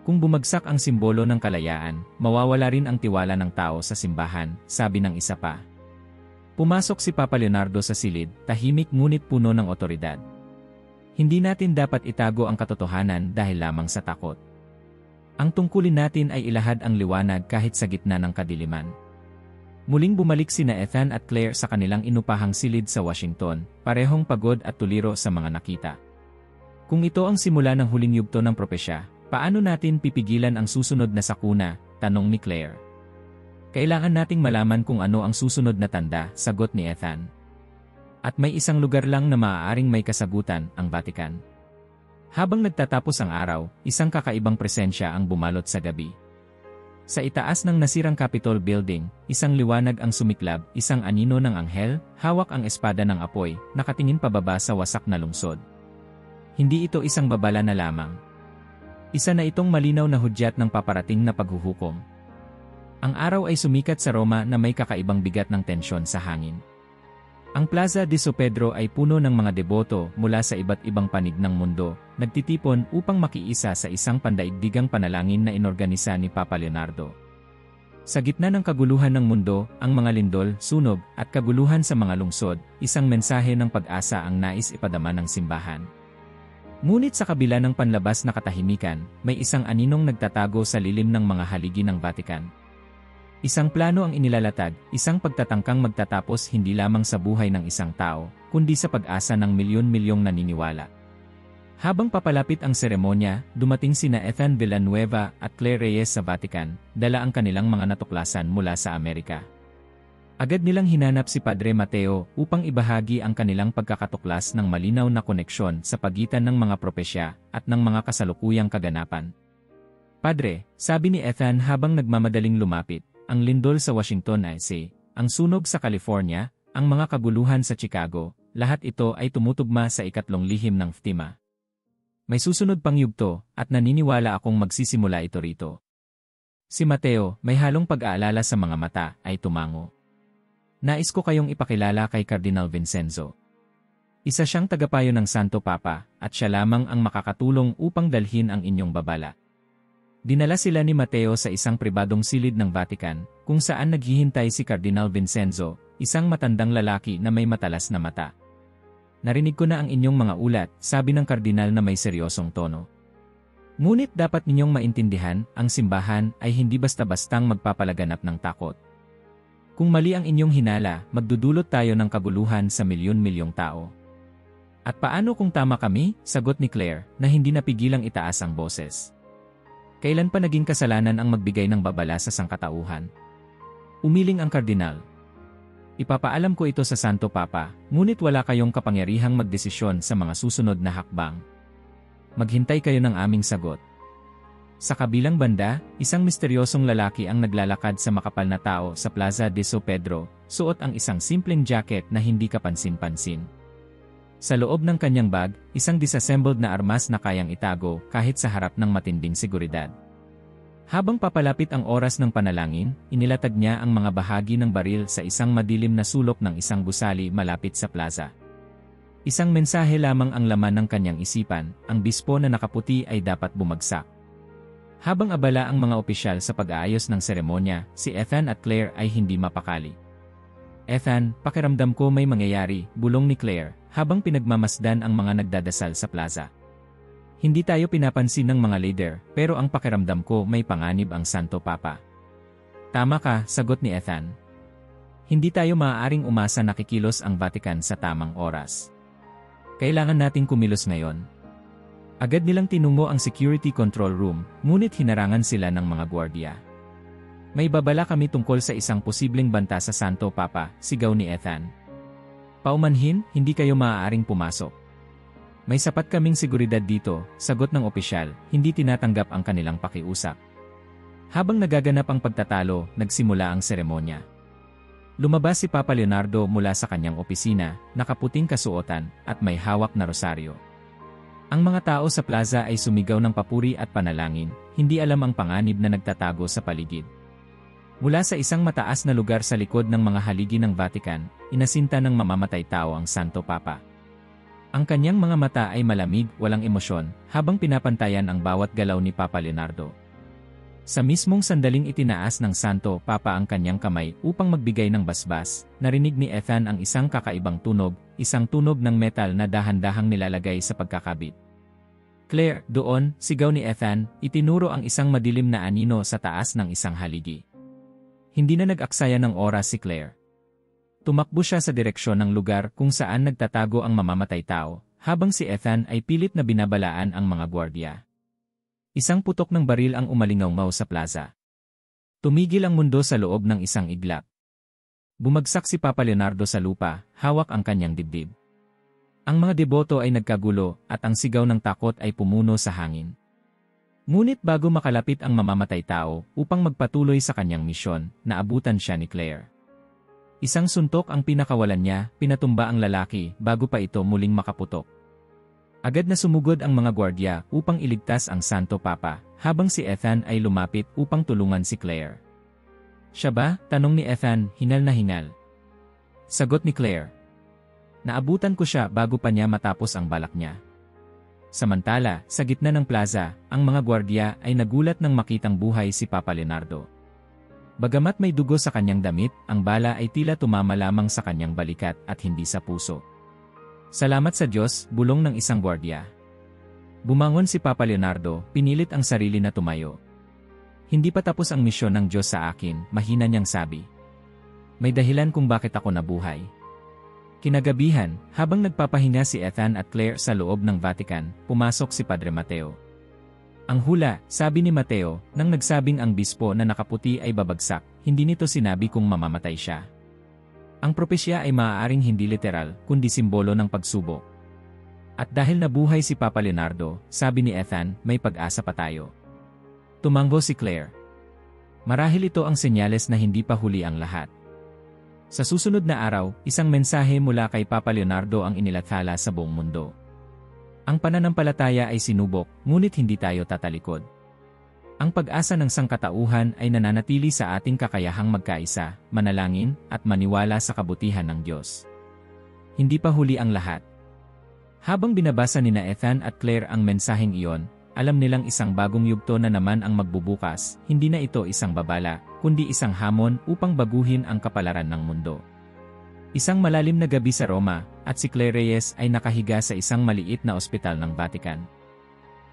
Kung bumagsak ang simbolo ng kalayaan, mawawala rin ang tiwala ng tao sa simbahan, sabi ng isa pa. Pumasok si Papa Leonardo sa silid, tahimik ngunit puno ng otoridad. Hindi natin dapat itago ang katotohanan dahil lamang sa takot. Ang tungkulin natin ay ilahad ang liwanag kahit sa gitna ng kadiliman. Muling bumalik sina Ethan at Claire sa kanilang inupahang silid sa Washington, parehong pagod at tuliro sa mga nakita. Kung ito ang simula ng huling yugto ng propesya, paano natin pipigilan ang susunod na sakuna? Tanong ni Claire. Kailangan nating malaman kung ano ang susunod na tanda, sagot ni Ethan. At may isang lugar lang na maaaring may kasagutan, ang Vatican. Habang nagtatapos ang araw, isang kakaibang presensya ang bumalot sa gabi. Sa itaas ng nasirang Capitol Building, isang liwanag ang sumiklab, isang anino ng anghel, hawak ang espada ng apoy, nakatingin pababa sa wasak na lungsod. Hindi ito isang babala na lamang. Isa na itong malinaw na hudyat ng paparating na paghuhukom. Ang araw ay sumikat sa Roma na may kakaibang bigat ng tensyon sa hangin. Ang Plaza de San Pedro ay puno ng mga deboto mula sa iba't ibang panig ng mundo, nagtitipon upang makiisa sa isang pandaigdigang panalangin na inorganisa ni Papa Leonardo. Sa gitna ng kaguluhan ng mundo, ang mga lindol, sunog, at kaguluhan sa mga lungsod, isang mensahe ng pag-asa ang nais ipadama ng simbahan. Ngunit sa kabila ng panlabas na katahimikan, may isang aninong nagtatago sa lilim ng mga haligi ng Vatican. Isang plano ang inilalatag, isang pagtatangkang magtatapos hindi lamang sa buhay ng isang tao, kundi sa pag-asa ng milyon-milyong naniniwala. Habang papalapit ang seremonya, dumating sina Ethan Villanueva at Claire Reyes sa Vatican, dala ang kanilang mga natuklasan mula sa Amerika. Agad nilang hinanap si Padre Mateo upang ibahagi ang kanilang pagkakatuklas ng malinaw na koneksyon sa pagitan ng mga propesya at ng mga kasalukuyang kaganapan. Padre, sabi ni Ethan habang nagmamadaling lumapit, ang lindol sa Washington DC, ang sunog sa California, ang mga kaguluhan sa Chicago, lahat ito ay tumutugma sa ikatlong lihim ng Fatima. May susunod pang yugto, at naniniwala akong magsisimula ito rito. Si Mateo, may halong pag-aalala sa mga mata, ay tumango. Nais ko kayong ipakilala kay Cardinal Vincenzo. Isa siyang tagapayo ng Santo Papa, at siya lamang ang makakatulong upang dalhin ang inyong babala. Dinala sila ni Mateo sa isang pribadong silid ng Vatican, kung saan naghihintay si Cardinal Vincenzo, isang matandang lalaki na may matalas na mata. Narinig ko na ang inyong mga ulat, sabi ng kardinal na may seryosong tono. Ngunit dapat ninyong maintindihan, ang simbahan ay hindi basta-bastang magpapalaganap ng takot. Kung mali ang inyong hinala, magdudulot tayo ng kaguluhan sa milyon-milyong tao. At paano kung tama kami? Sagot ni Claire, na hindi napigilang itaas ang boses. Kailan pa naging kasalanan ang magbigay ng babala sa sangkatauhan? Umiling ang kardinal. Ipapaalam ko ito sa Santo Papa, ngunit wala kayong kapangyarihang magdesisyon sa mga susunod na hakbang. Maghintay kayo ng aming sagot. Sa kabilang banda, isang misteryosong lalaki ang naglalakad sa makapal na tao sa Plaza de San Pedro, suot ang isang simpleng jacket na hindi kapansin-pansin. Sa loob ng kanyang bag, isang disassembled na armas na kayang itago kahit sa harap ng matinding seguridad. Habang papalapit ang oras ng panalangin, inilatag niya ang mga bahagi ng baril sa isang madilim na sulok ng isang gusali malapit sa plaza. Isang mensahe lamang ang laman ng kanyang isipan, ang bispo na nakaputi ay dapat bumagsak. Habang abala ang mga opisyal sa pag-aayos ng seremonya, si Ethan at Claire ay hindi mapakali. Ethan, pakiramdam ko may mangyayari, bulong ni Claire, habang pinagmamasdan ang mga nagdadasal sa plaza. Hindi tayo pinapansin ng mga leader, pero ang pakiramdam ko may panganib ang Santo Papa. Tama ka, sagot ni Ethan. Hindi tayo maaaring umasa na kikilos ang Vatican sa tamang oras. Kailangan nating kumilos ngayon. Agad nilang tinungo ang security control room, ngunit hinarangan sila ng mga gwardiya. May babala kami tungkol sa isang posibleng banta sa Santo Papa, sigaw ni Ethan. Paumanhin, hindi kayo maaaring pumasok. May sapat kaming seguridad dito, sagot ng opisyal, hindi tinatanggap ang kanilang pakiusap. Habang nagaganap ang pagtatalo, nagsimula ang seremonya. Lumabas si Papa Leonardo mula sa kanyang opisina, nakaputing kasuotan, at may hawak na rosaryo. Ang mga tao sa plaza ay sumigaw ng papuri at panalangin, hindi alam ang panganib na nagtatago sa paligid. Mula sa isang mataas na lugar sa likod ng mga haligi ng Vatican, inasinta ng mamamatay tao ang Santo Papa. Ang kanyang mga mata ay malamig, walang emosyon, habang pinapantayan ang bawat galaw ni Papa Leonardo. Sa mismong sandaling itinaas ng Santo Papa ang kanyang kamay upang magbigay ng basbas, narinig ni Ethan ang isang kakaibang tunog, isang tunog ng metal na dahan-dahang nilalagay sa pagkakabit. Claire, doon, sigaw ni Ethan, itinuro ang isang madilim na anino sa taas ng isang haligi. Hindi na nag-aksaya ng oras si Claire. Tumakbo siya sa direksyon ng lugar kung saan nagtatago ang mamamatay tao, habang si Ethan ay pilit na binabalaan ang mga gwardiya. Isang putok ng baril ang umalingaw sa plaza. Tumigil ang mundo sa loob ng isang iglap. Bumagsak si Papa Leonardo sa lupa, hawak ang kanyang dibdib. Ang mga deboto ay nagkagulo at ang sigaw ng takot ay pumuno sa hangin. Ngunit bago makalapit ang mamamatay tao upang magpatuloy sa kanyang misyon, naabutan siya ni Claire. Isang suntok ang pinakawalan niya, pinatumba ang lalaki bago pa ito muling makaputok. Agad na sumugod ang mga gwardya upang iligtas ang Santo Papa, habang si Ethan ay lumapit upang tulungan si Claire. Siya ba? Tanong ni Ethan, hinal na hinal. Sagot ni Claire. Naabutan ko siya bago pa niya matapos ang balak niya. Samantala, sa gitna ng plaza, ang mga gwardya ay nagulat nang makitang buhay si Papa Leonardo. Bagamat may dugo sa kanyang damit, ang bala ay tila tumama lamang sa kanyang balikat at hindi sa puso. Salamat sa Diyos, bulong ng isang gwardya. Bumangon si Papa Leonardo, pinilit ang sarili na tumayo. Hindi pa tapos ang misyon ng Diyos sa akin, mahina niyang sabi. May dahilan kung bakit ako nabuhay. Kinagabihan, habang nagpapahinga si Ethan at Claire sa loob ng Vatican, pumasok si Padre Mateo. Ang hula, sabi ni Mateo, nang nagsabing ang bispo na nakaputi ay babagsak, hindi nito sinabi kung mamamatay siya. Ang propesya ay maaaring hindi literal, kundi simbolo ng pagsubok. At dahil nabuhay si Papa Leonardo, sabi ni Ethan, may pag-asa pa tayo. Tumanggo si Claire. Marahil ito ang senyales na hindi pa huli ang lahat. Sa susunod na araw, isang mensahe mula kay Papa Leonardo ang inilathala sa buong mundo. Ang pananampalataya ay sinubok, ngunit hindi tayo tatalikod. Ang pag-asa ng sangkatauhan ay nananatili sa ating kakayahang magkaisa, manalangin, at maniwala sa kabutihan ng Diyos. Hindi pa huli ang lahat. Habang binabasa ni Ethan at Claire ang mensaheng iyon, alam nilang isang bagong yugto na naman ang magbubukas, hindi na ito isang babala, kundi isang hamon upang baguhin ang kapalaran ng mundo. Isang malalim na gabi sa Roma, at si Claire Reyes ay nakahiga sa isang maliit na ospital ng Vatican.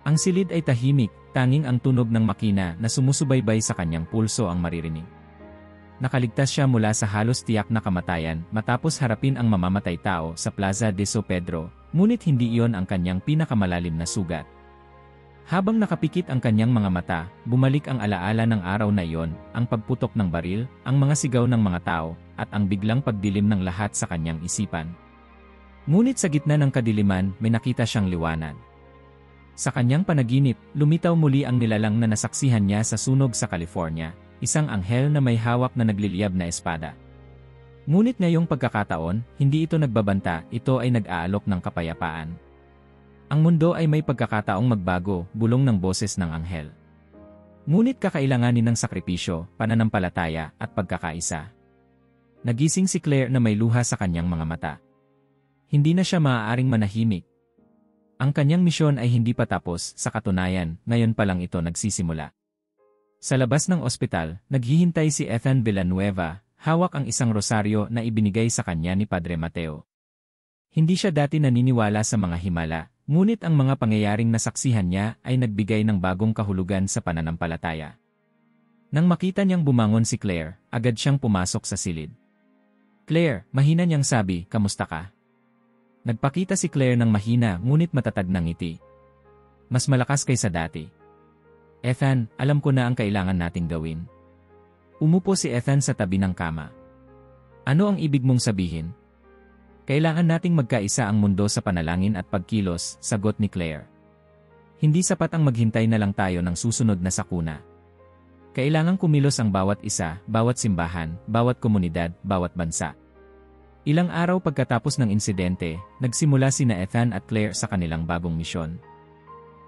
Ang silid ay tahimik, tanging ang tunog ng makina na sumusubaybay sa kanyang pulso ang maririnig. Nakaligtas siya mula sa halos tiyak na kamatayan matapos harapin ang mamamatay tao sa Plaza de San Pedro, ngunit hindi iyon ang kanyang pinakamalalim na sugat. Habang nakapikit ang kanyang mga mata, bumalik ang alaala ng araw na iyon, ang pagputok ng baril, ang mga sigaw ng mga tao, at ang biglang pagdilim ng lahat sa kanyang isipan. Ngunit sa gitna ng kadiliman, may nakita siyang liwanag. Sa kanyang panaginip, lumitaw muli ang nilalang na nasaksihan niya sa sunog sa California, isang anghel na may hawak na nagliliyab na espada. Ngunit ngayong pagkakataon, hindi ito nagbabanta, ito ay nag-aalok ng kapayapaan. Ang mundo ay may pagkakataong magbago, bulong ng boses ng anghel. Ngunit kakailanganin ng sakripisyo, pananampalataya, at pagkakaisa. Nagising si Claire na may luha sa kanyang mga mata. Hindi na siya maaaring manahimik. Ang kanyang misyon ay hindi pa tapos, sa katunayan, ngayon pa lang ito nagsisimula. Sa labas ng ospital, naghihintay si Ethan Villanueva, hawak ang isang rosaryo na ibinigay sa kanya ni Padre Mateo. Hindi siya dati naniniwala sa mga himala, ngunit ang mga pangyayaring nasaksihan niya ay nagbigay ng bagong kahulugan sa pananampalataya. Nang makita niyang bumangon si Claire, agad siyang pumasok sa silid. Claire, mahina niyang sabi, kamusta ka? Nagpakita si Claire ng mahina ngunit matatag ng ngiti. Mas malakas kaysa dati. Ethan, alam ko na ang kailangan nating gawin. Umupo si Ethan sa tabi ng kama. Ano ang ibig mong sabihin? Kailangan nating magkaisa ang mundo sa panalangin at pagkilos, sagot ni Claire. Hindi sapat ang maghintay na lang tayo ng susunod na sakuna. Kailangang kumilos ang bawat isa, bawat simbahan, bawat komunidad, bawat bansa. Ilang araw pagkatapos ng insidente, nagsimula sina Ethan at Claire sa kanilang bagong misyon.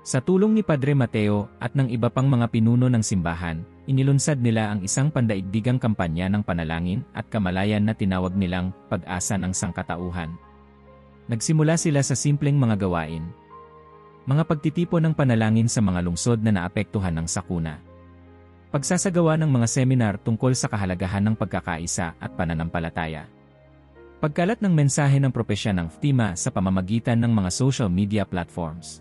Sa tulong ni Padre Mateo at ng iba pang mga pinuno ng simbahan, inilunsad nila ang isang pandaigdigang kampanya ng panalangin at kamalayan na tinawag nilang Pag-asa ng Sangkatauhan. Nagsimula sila sa simpleng mga gawain. Mga pagtitipon ng panalangin sa mga lungsod na naapektuhan ng sakuna. Pagsasagawa ng mga seminar tungkol sa kahalagahan ng pagkakaisa at pananampalataya. Pagkalat ng mensahe ng propesya ng Fatima sa pamamagitan ng mga social media platforms.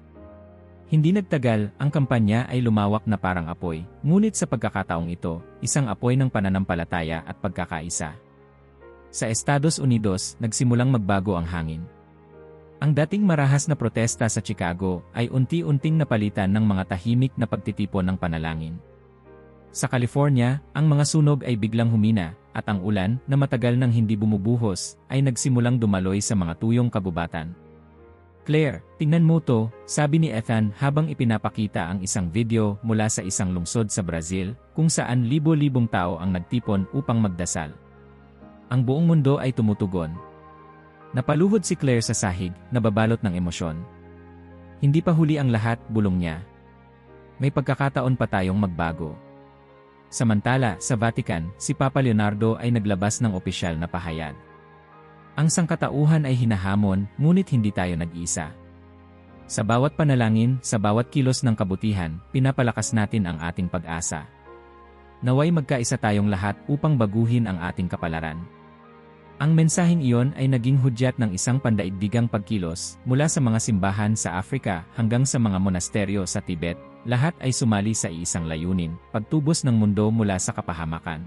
Hindi nagtagal, ang kampanya ay lumawak na parang apoy, ngunit sa pagkakataong ito, isang apoy ng pananampalataya at pagkakaisa. Sa Estados Unidos, nagsimulang magbago ang hangin. Ang dating marahas na protesta sa Chicago ay unti-unting napalitan ng mga tahimik na pagtitipon ng panalangin. Sa California, ang mga sunog ay biglang humina, at ang ulan, na matagal nang hindi bumubuhos, ay nagsimulang dumaloy sa mga tuyong kabubatan. "Claire, tingnan mo to," sabi ni Ethan habang ipinapakita ang isang video mula sa isang lungsod sa Brazil, kung saan libo-libong tao ang nagtipon upang magdasal. Ang buong mundo ay tumutugon. Napaluhod si Claire sa sahig, nababalot ng emosyon. "Hindi pa huli ang lahat," bulong niya. "May pagkakataon pa tayong magbago." Samantala, sa Vatican, si Papa Leonardo ay naglabas ng opisyal na pahayag. Ang sangkatauhan ay hinahamon, ngunit hindi tayo nag-iisa. Sa bawat panalangin, sa bawat kilos ng kabutihan, pinapalakas natin ang ating pag-asa. Naway magkaisa tayong lahat upang baguhin ang ating kapalaran. Ang mensaheng iyon ay naging hudyat ng isang pandaigdigang pagkilos, mula sa mga simbahan sa Africa hanggang sa mga monasteryo sa Tibet. Lahat ay sumali sa iisang layunin, pagtubos ng mundo mula sa kapahamakan.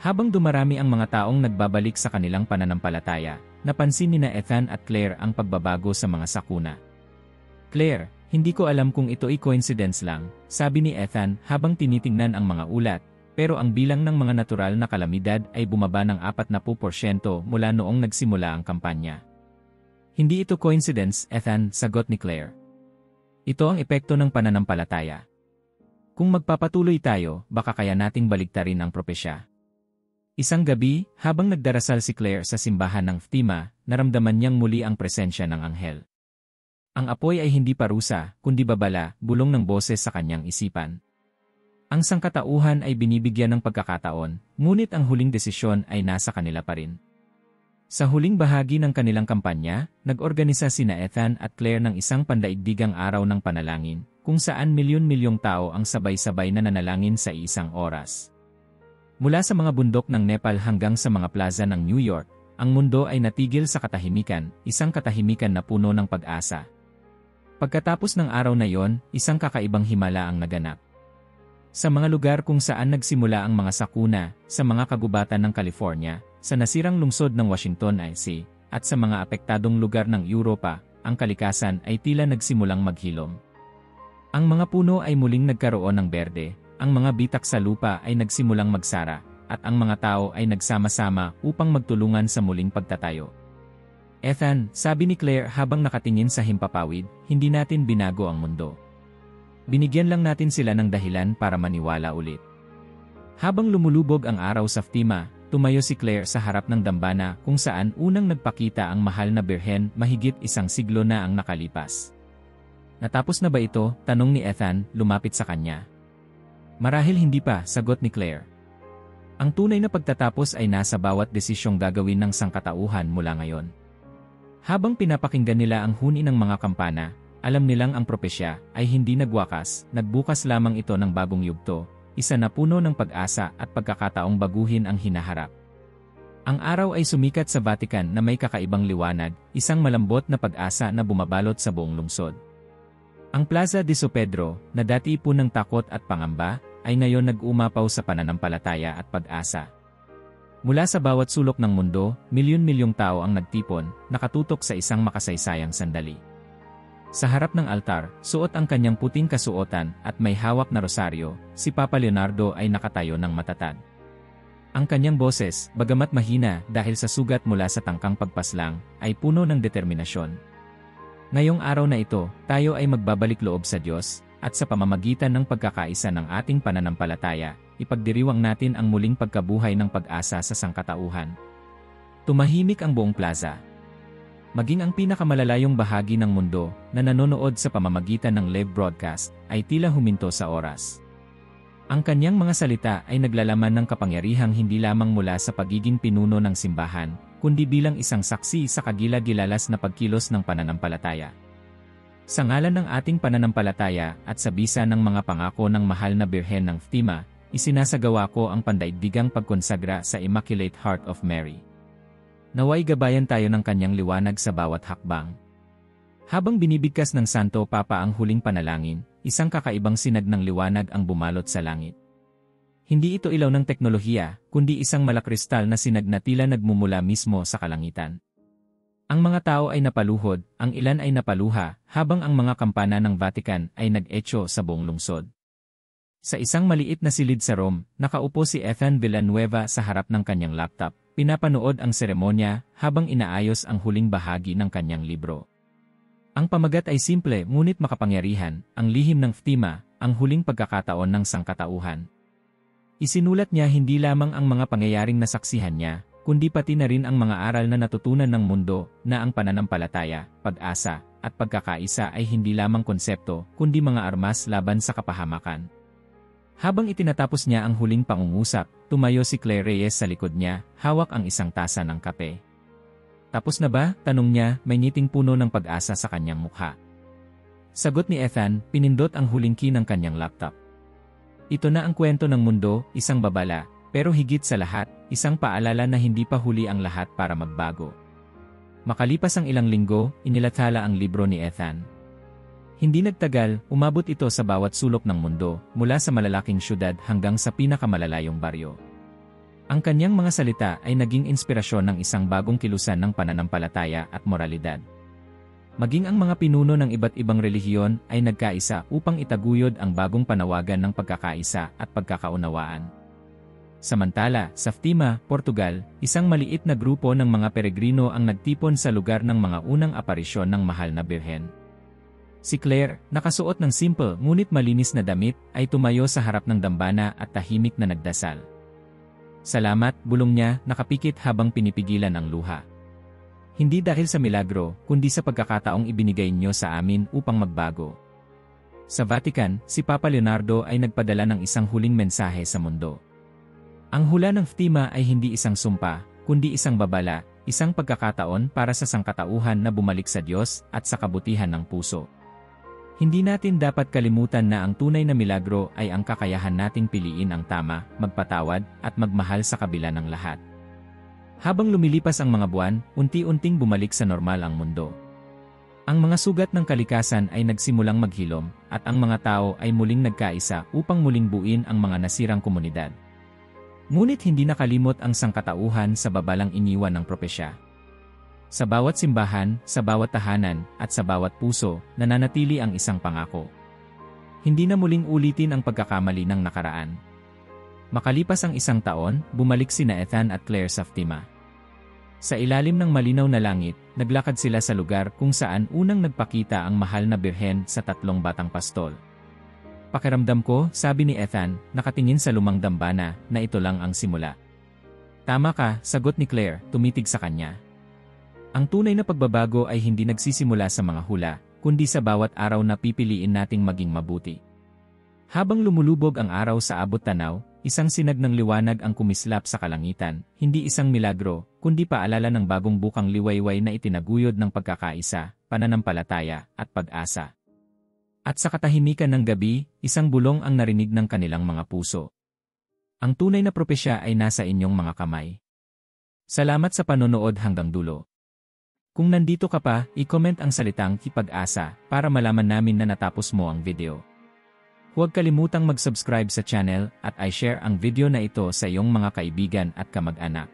Habang dumarami ang mga taong nagbabalik sa kanilang pananampalataya, napansin ni Ethan at Claire ang pagbabago sa mga sakuna. "Claire, hindi ko alam kung ito ay coincidence lang," sabi ni Ethan habang tinitingnan ang mga ulat, pero ang bilang ng mga natural na kalamidad ay bumaba ng 40% mula noong nagsimula ang kampanya. "Hindi ito coincidence, Ethan," sagot ni Claire. "Ito ang epekto ng pananampalataya. Kung magpapatuloy tayo, baka kaya nating baligtarin ang propesya." Isang gabi, habang nagdarasal si Claire sa simbahan ng Fatima, naramdaman niyang muli ang presensya ng anghel. Ang apoy ay hindi parusa, kundi babala, bulong ng boses sa kanyang isipan. Ang sangkatauhan ay binibigyan ng pagkakataon, ngunit ang huling desisyon ay nasa kanila pa rin. Sa huling bahagi ng kanilang kampanya, nag-organisa sina Ethan at Claire ng isang pandaigdigang araw ng panalangin, kung saan milyon-milyong tao ang sabay-sabay na nanalangin sa isang oras. Mula sa mga bundok ng Nepal hanggang sa mga plaza ng New York, ang mundo ay natigil sa katahimikan, isang katahimikan na puno ng pag-asa. Pagkatapos ng araw na iyon, isang kakaibang himala ang naganap. Sa mga lugar kung saan nagsimula ang mga sakuna, sa mga kagubatan ng California, sa nasirang lungsod ng Washington DC, at sa mga apektadong lugar ng Europa, ang kalikasan ay tila nagsimulang maghilom. Ang mga puno ay muling nagkaroon ng berde, ang mga bitak sa lupa ay nagsimulang magsara, at ang mga tao ay nagsama-sama upang magtulungan sa muling pagtatayo. "Ethan," sabi ni Claire habang nakatingin sa himpapawid, "hindi natin binago ang mundo. Binigyan lang natin sila ng dahilan para maniwala ulit." Habang lumulubog ang araw sa Fatima, tumayo si Claire sa harap ng dambana kung saan unang nagpakita ang mahal na birhen mahigit isang siglo na ang nakalipas. "Natapos na ba ito?" tanong ni Ethan, lumapit sa kanya. "Marahil hindi pa," sagot ni Claire. "Ang tunay na pagtatapos ay nasa bawat desisyong gagawin ng sangkatauhan mula ngayon." Habang pinapakinggan nila ang huni ng mga kampana, alam nilang ang propesya ay hindi nagwakas, nagbukas lamang ito ng bagong yugto, isa na puno ng pag-asa at pagkakataong baguhin ang hinaharap. Ang araw ay sumikat sa Vatican na may kakaibang liwanag, isang malambot na pag-asa na bumabalot sa buong lungsod. Ang Plaza de San Pedro, na dati puno ng takot at pangamba, ay ngayon nag-umapaw sa pananampalataya at pag-asa. Mula sa bawat sulok ng mundo, milyon-milyong tao ang nagtipon, nakatutok sa isang makasaysayang sandali. Sa harap ng altar, suot ang kanyang puting kasuotan at may hawak na rosaryo, si Papa Leonardo ay nakatayo ng matatag. Ang kanyang boses, bagamat mahina dahil sa sugat mula sa tangkang pagpaslang, ay puno ng determinasyon. "Ngayong araw na ito, tayo ay magbabalik loob sa Diyos, at sa pamamagitan ng pagkakaisa ng ating pananampalataya, ipagdiriwang natin ang muling pagkabuhay ng pag-asa sa sangkatauhan." Tumahimik ang buong plaza. Maging ang pinakamalalayong bahagi ng mundo na nanonood sa pamamagitan ng live broadcast ay tila huminto sa oras. Ang kanyang mga salita ay naglalaman ng kapangyarihang hindi lamang mula sa pagiging pinuno ng simbahan, kundi bilang isang saksi sa kagila-gilalas na pagkilos ng pananampalataya. Sa ngalan ng ating pananampalataya at sa bisa ng mga pangako ng mahal na Birhen ng Fatima, isinasagawa ko ang pandaigdigang pagkonsagra sa Immaculate Heart of Mary. Naway gabayan tayo ng kanyang liwanag sa bawat hakbang. Habang binibigkas ng Santo Papa ang huling panalangin, isang kakaibang sinag ng liwanag ang bumalot sa langit. Hindi ito ilaw ng teknolohiya, kundi isang malakristal na sinag na tila nagmumula mismo sa kalangitan. Ang mga tao ay napaluhod, ang ilan ay napaluha, habang ang mga kampana ng Vatican ay nag-echo sa buong lungsod. Sa isang maliit na silid sa Rome, nakaupo si Ethan Villanueva sa harap ng kanyang laptop, pinapanood ang seremonya habang inaayos ang huling bahagi ng kanyang libro. Ang pamagat ay simple ngunit makapangyarihan, ang lihim ng Fatima, ang huling pagkakataon ng sangkatauhan. Isinulat niya hindi lamang ang mga pangyayaring nasaksihan niya, kundi pati na rin ang mga aral na natutunan ng mundo na ang pananampalataya, pag-asa, at pagkakaisa ay hindi lamang konsepto, kundi mga armas laban sa kapahamakan. Habang itinatapos niya ang huling pangungusap, tumayo si Claire Reyes sa likod niya, hawak ang isang tasa ng kape. Tapos na ba? Tanong niya, may ngiting puno ng pag-asa sa kanyang mukha. Sagot ni Ethan, pinindot ang huling key ng kanyang laptop. Ito na ang kwento ng mundo, isang babala, pero higit sa lahat, isang paalala na hindi pa huli ang lahat para magbago. Makalipas ang ilang linggo, inilathala ang libro ni Ethan. Hindi nagtagal, umabot ito sa bawat sulok ng mundo, mula sa malalaking syudad hanggang sa pinakamalalayong baryo. Ang kanyang mga salita ay naging inspirasyon ng isang bagong kilusan ng pananampalataya at moralidad. Maging ang mga pinuno ng iba't ibang relihiyon ay nagkaisa upang itaguyod ang bagong panawagan ng pagkakaisa at pagkakaunawaan. Samantala, sa Fatima, Portugal, isang maliit na grupo ng mga peregrino ang nagtipon sa lugar ng mga unang aparisyon ng mahal na birhen. Si Claire, nakasuot ng simple ngunit malinis na damit, ay tumayo sa harap ng dambana at tahimik na nagdasal. Salamat, bulong niya, nakapikit habang pinipigilan ang luha. Hindi dahil sa milagro, kundi sa pagkakataong ibinigay niyo sa amin upang magbago. Sa Vatican, si Papa Leonardo ay nagpadala ng isang huling mensahe sa mundo. Ang hula ng Fatima ay hindi isang sumpa, kundi isang babala, isang pagkakataon para sa sangkatauhan na bumalik sa Diyos at sa kabutihan ng puso. Hindi natin dapat kalimutan na ang tunay na milagro ay ang kakayahan nating piliin ang tama, magpatawad, at magmahal sa kabila ng lahat. Habang lumilipas ang mga buwan, unti-unting bumalik sa normal ang mundo. Ang mga sugat ng kalikasan ay nagsimulang maghilom, at ang mga tao ay muling nagkaisa upang muling buuin ang mga nasirang komunidad. Ngunit hindi nakalimot ang sangkatauhan sa babalang iniwan ng propesya. Sa bawat simbahan, sa bawat tahanan, at sa bawat puso, nananatili ang isang pangako. Hindi na muling ulitin ang pagkakamali ng nakaraan. Makalipas ang isang taon, bumalik sina Ethan at Claire sa Fatima. Sa ilalim ng malinaw na langit, naglakad sila sa lugar kung saan unang nagpakita ang mahal na birhen sa 3 batang pastol. Pakiramdam ko, sabi ni Ethan, nakatingin sa lumang dambana, na ito lang ang simula. Tama ka, sagot ni Claire, tumitig sa kanya. Ang tunay na pagbabago ay hindi nagsisimula sa mga hula, kundi sa bawat araw na pipiliin nating maging mabuti. Habang lumulubog ang araw sa abot tanaw, isang sinag ng liwanag ang kumislap sa kalangitan, hindi isang milagro, kundi paalala ng bagong bukang liwayway na itinaguyod ng pagkakaisa, pananampalataya, at pag-asa. At sa katahimikan ng gabi, isang bulong ang narinig ng kanilang mga puso. Ang tunay na propesya ay nasa inyong mga kamay. Salamat sa panonood hanggang dulo. Kung nandito ka pa, i-comment ang salitang "Pag-asa" para malaman namin na natapos mo ang video. Huwag kalimutang mag-subscribe sa channel at i-share ang video na ito sa iyong mga kaibigan at kamag-anak.